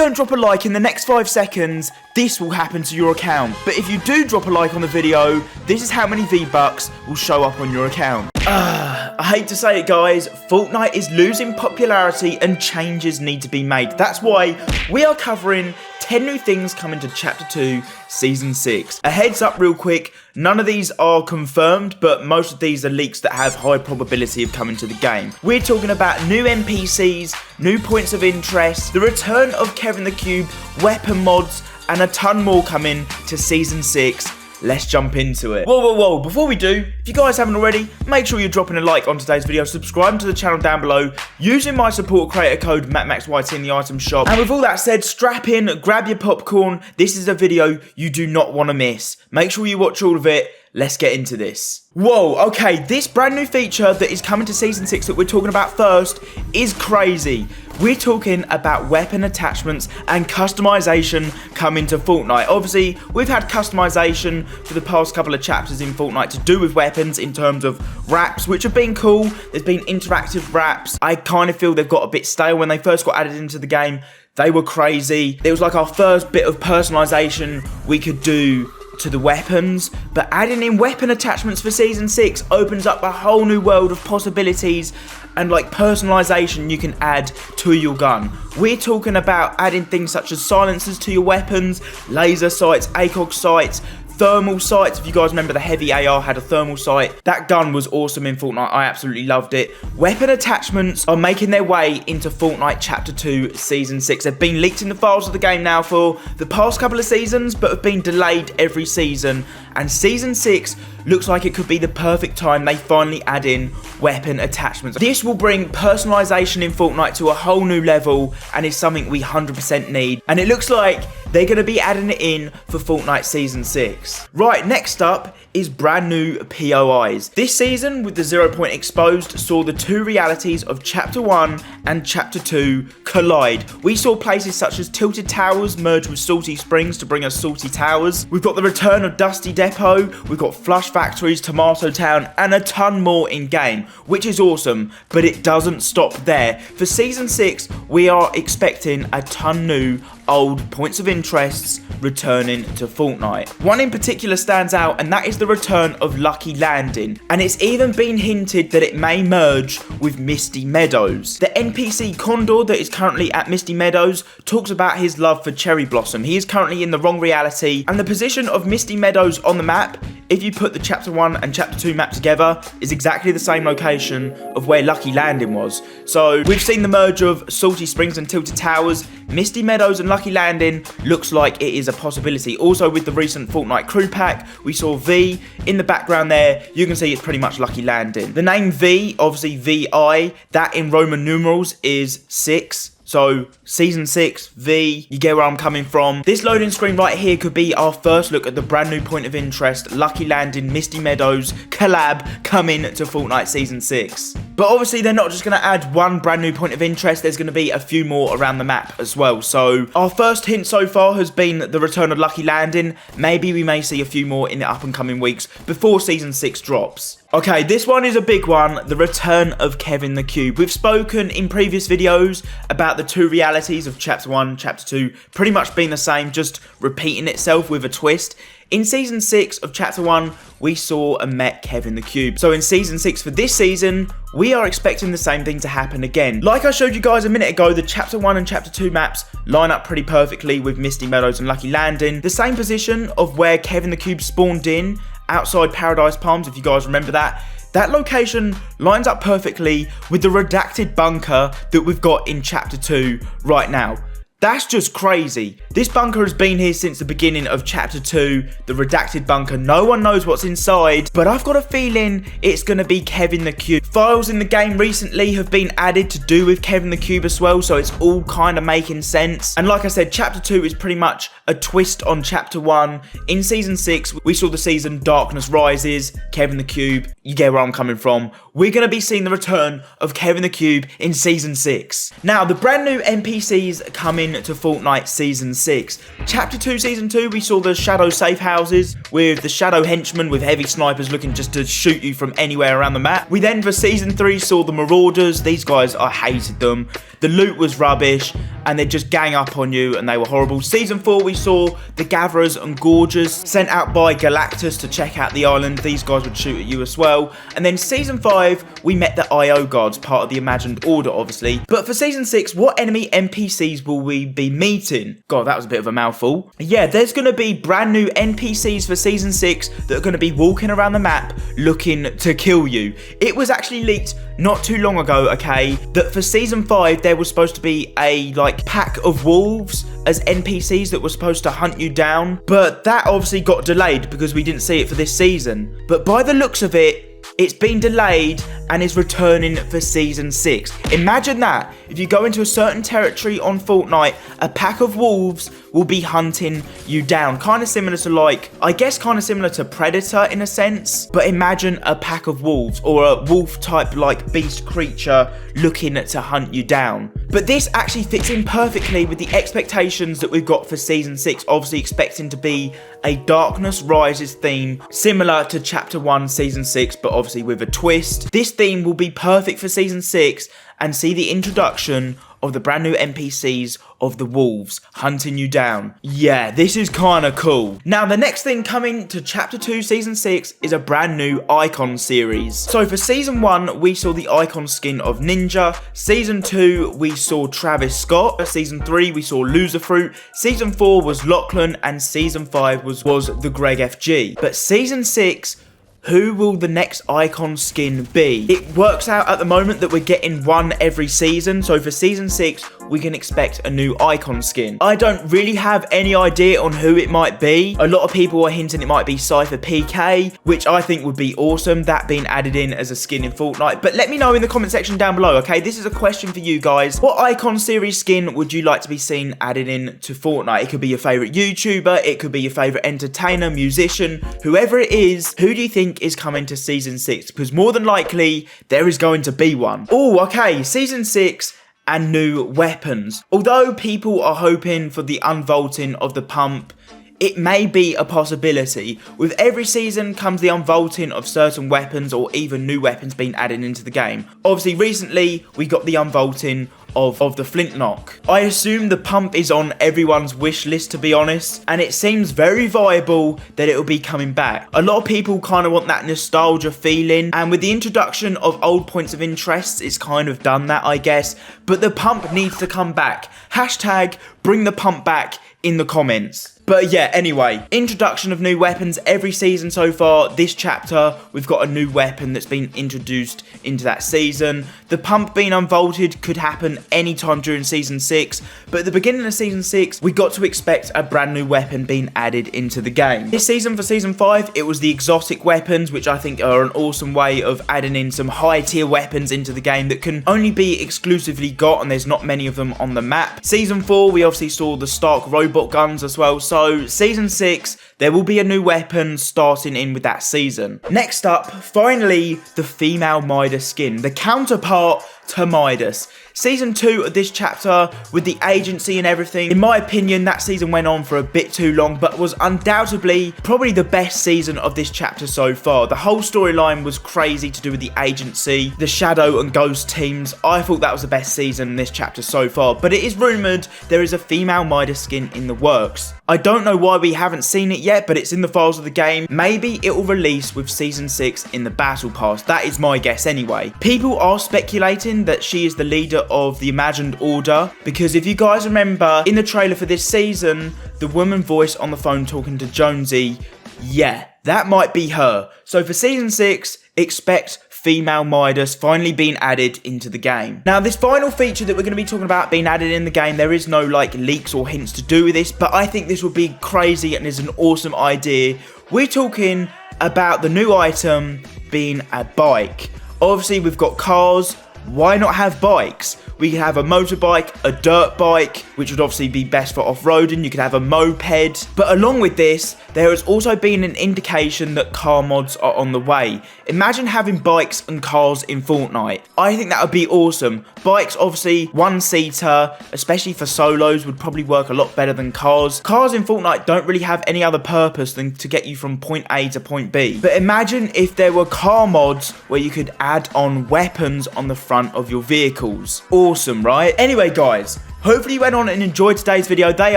don't drop a like in the next 5 seconds, this will happen to your account. But if you do drop a like on the video, this is how many V-Bucks will show up on your account. I hate to say it, guys, Fortnite is losing popularity and changes need to be made. That's why we are covering 10 new things coming to Chapter 2, Season 6. A heads up real quick, none of these are confirmed, but most of these are leaks that have high probability of coming to the game. We're talking about new NPCs, new points of interest, the return of Kevin the Cube, weapon mods, and a ton more coming to Season 6. Let's jump into it. Whoa, before we do, if you guys haven't already, make sure you're dropping a like on today's video, subscribing to the channel down below, using my support creator code MACMACSYT in the item shop. And with all that said, strap in, grab your popcorn. This is a video you do not want to miss. Make sure you watch all of it. Let's get into this. Whoa, okay, this brand new feature that is coming to Season 6 that we're talking about first is crazy. We're talking about weapon attachments and customization coming to Fortnite. Obviously, we've had customization for the past couple of chapters in Fortnite to do with weapons in terms of wraps, which have been cool. There's been interactive wraps. I kind of feel they've got a bit stale. When they first got added into the game, they were crazy. It was like our first bit of personalization we could do to the weapons, but adding in weapon attachments for Season 6 opens up a whole new world of possibilities and like personalization you can add to your gun. We're talking about adding things such as silencers to your weapons, laser sights, ACOG sights, thermal sights. If you guys remember, the heavy AR had a thermal sight. That gun was awesome in Fortnite. I absolutely loved it. Weapon attachments are making their way into Fortnite Chapter 2 Season 6. They've been leaked in the files of the game now for the past couple of seasons, but have been delayed every season. And Season 6 looks like it could be the perfect time they finally add in weapon attachments. This will bring personalization in Fortnite to a whole new level and is something we 100% need. And it looks like they're going to be adding it in for Fortnite Season 6. Right, next up is brand new POIs. This season, with the 0 Point Exposed, saw the two realities of Chapter 1 and Chapter 2 collide. We saw places such as Tilted Towers merge with Salty Springs to bring us Salty Towers. We've got the return of Dusty Depot, we've got Flush Factories, Tomato Town, and a ton more in-game, which is awesome, but it doesn't stop there. For Season 6, we are expecting a ton new old points of interests returning to Fortnite. One in particular stands out, and that is the return of Lucky Landing, and it's even been hinted that it may merge with Misty Meadows. The NPC Condor that is currently at Misty Meadows talks about his love for Cherry Blossom. He is currently in the wrong reality, and the position of Misty Meadows on the map, if you put the Chapter 1 and Chapter 2 map together, is exactly the same location of where Lucky Landing was. So we've seen the merge of Salty Springs and Tilted Towers. Misty Meadows and Lucky Landing looks like it is a possibility. Also, with the recent Fortnite crew pack, we saw V in the background there. You can see it's pretty much Lucky Landing. The name V, obviously VI, that in Roman numerals is 6. So, Season 6, V, you get where I'm coming from. This loading screen right here could be our first look at the brand new point of interest, Lucky Landing, Misty Meadows, collab coming to Fortnite Season 6. But obviously, they're not just going to add one brand new point of interest, there's going to be a few more around the map as well. So, our first hint so far has been the return of Lucky Landing. Maybe we may see a few more in the up and coming weeks before Season 6 drops. Okay, this one is a big one, the return of Kevin the Cube. We've spoken in previous videos about the two realities of Chapter 1, Chapter 2, pretty much being the same, just repeating itself with a twist. In Season 6 of Chapter 1, we saw and met Kevin the Cube. So in Season 6 for this season, we are expecting the same thing to happen again. Like I showed you guys a minute ago, the Chapter 1 and Chapter 2 maps line up pretty perfectly with Misty Meadows and Lucky Landing. The same position of where Kevin the Cube spawned in, outside Paradise Palms, if you guys remember that. That location lines up perfectly with the redacted bunker that we've got in Chapter 2 right now. That's just crazy. This bunker has been here since the beginning of Chapter 2, the redacted bunker. No one knows what's inside, but I've got a feeling it's going to be Kevin the Cube. Files in the game recently have been added to do with Kevin the Cube as well, so it's all kind of making sense. And like I said, Chapter 2 is pretty much a twist on Chapter 1. In Season 6, we saw the season Darkness Rises, Kevin the Cube. You get where I'm coming from. We're going to be seeing the return of Kevin the Cube in Season 6. Now, the brand new NPCs coming to Fortnite Season 6. Chapter 2 Season 2, we saw the Shadow Safe Houses with the Shadow Henchmen with heavy snipers looking just to shoot you from anywhere around the map. We then, for Season 3, saw the Marauders. These guys, I hated them. The loot was rubbish. and they'd just gang up on you, and they were horrible. Season 4, we saw the Gatherers and Gorgers sent out by Galactus to check out the island. These guys would shoot at you as well. And then Season 5, we met the IO guards, part of the Imagined Order, obviously. But for Season 6, what enemy NPCs will we be meeting? God, that was a bit of a mouthful. Yeah, there's going to be brand new NPCs for Season 6 that are going to be walking around the map looking to kill you. It was actually leaked not too long ago, okay, that for Season 5, there was supposed to be a, like, pack of wolves as NPCs that were supposed to hunt you down. But that obviously got delayed because we didn't see it for this season. But by the looks of it, it's been delayed and is returning for Season 6. Imagine that. If you go into a certain territory on Fortnite, a pack of wolves will be hunting you down. Kind of similar to, like, I guess kind of similar to Predator in a sense. But imagine a pack of wolves, or a wolf type like beast creature looking to hunt you down. But this actually fits in perfectly with the expectations that we've got for Season 6. Obviously expecting to be a Darkness Rises theme, similar to Chapter 1 Season 6, but obviously with a twist. This theme will be perfect for Season 6 and see the introduction of the brand new NPCs of the wolves hunting you down. Yeah, this is kind of cool. Now, the next thing coming to Chapter 2 Season 6 is a brand new icon series. So for Season 1, we saw the icon skin of Ninja. Season 2, we saw Travis Scott. Season 3, we saw Loserfruit. Season 4 was Lachlan, and Season 5 was the Greg FG. But Season 6, who will the next icon skin be? It works out at the moment that we're getting one every season. So for Season 6, we can expect a new icon skin. I don't really have any idea on who it might be. A lot of people are hinting it might be Cypher PK, which I think would be awesome, that being added in as a skin in Fortnite. But let me know in the comment section down below, okay? This is a question for you guys. What icon series skin would you like to be seen added in to Fortnite? It could be your favorite YouTuber, it could be your favorite entertainer, musician, whoever it is. Who do you think is coming to Season 6? Because more than likely, there is going to be one. Oh, okay, Season 6 and new weapons. Although people are hoping for the unvaulting of the pump, it may be a possibility. With every season comes the unvaulting of certain weapons or even new weapons being added into the game. Obviously, recently, we got the unvaulting of the flintlock. I assume the pump is on everyone's wish list, to be honest, and it seems very viable that it will be coming back. A lot of people kind of want that nostalgia feeling, and with the introduction of old points of interest, it's kind of done that, I guess, but the pump needs to come back. Hashtag bring the pump back in the comments. But yeah, anyway, introduction of new weapons every season so far. This chapter, we've got a new weapon that's been introduced into that season. The pump being unvaulted could happen anytime during Season 6, but at the beginning of Season 6, we got to expect a brand new weapon being added into the game. This season, for Season 5, it was the exotic weapons, which I think are an awesome way of adding in some high tier weapons into the game that can only be exclusively got, and there's not many of them on the map. Season 4, we obviously saw the Stark robot guns as well, so Season 6, there will be a new weapon starting in with that season. Next up, finally, the female Midas skin, the counterpart to Midas. Season 2 of this chapter, with the agency and everything, in my opinion, that season went on for a bit too long, but was undoubtedly probably the best season of this chapter so far. The whole storyline was crazy to do with the agency, the Shadow and Ghost teams. I thought that was the best season in this chapter so far, but it is rumoured there is a female Midas skin in the works. I don't know why we haven't seen it yet, but it's in the files of the game. Maybe it will release with Season 6 in the Battle Pass. That is my guess anyway. People are speculating that she is the leader of the Imagined Order, because if you guys remember, in the trailer for this season, the woman voice on the phone talking to Jonesy, yeah, that might be her. So for Season 6, expect female Midas finally being added into the game. Now, this final feature that we're going to be talking about being added in the game, there is no like leaks or hints to do with this, but I think this would be crazy and is an awesome idea. We're talking about the new item being a bike. Obviously, we've got cars. Why not have bikes? We could have a motorbike, a dirt bike, which would obviously be best for off-roading. You could have a moped. But along with this, there has also been an indication that car mods are on the way. Imagine having bikes and cars in Fortnite. I think that would be awesome. Bikes, obviously, one-seater, especially for solos, would probably work a lot better than cars. Cars in Fortnite don't really have any other purpose than to get you from point A to point B. But imagine if there were car mods where you could add on weapons on the front of your vehicles. Awesome, right? Anyway, guys, hopefully you went on and enjoyed today's video. They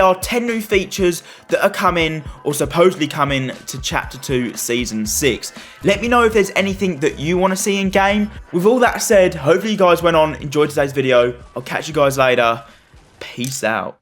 are 10 new features that are coming, or supposedly coming, to Chapter 2 Season 6. Let me know if there's anything that you want to see in game. With all that said, hopefully you guys went on, enjoyed today's video. I'll catch you guys later. Peace out.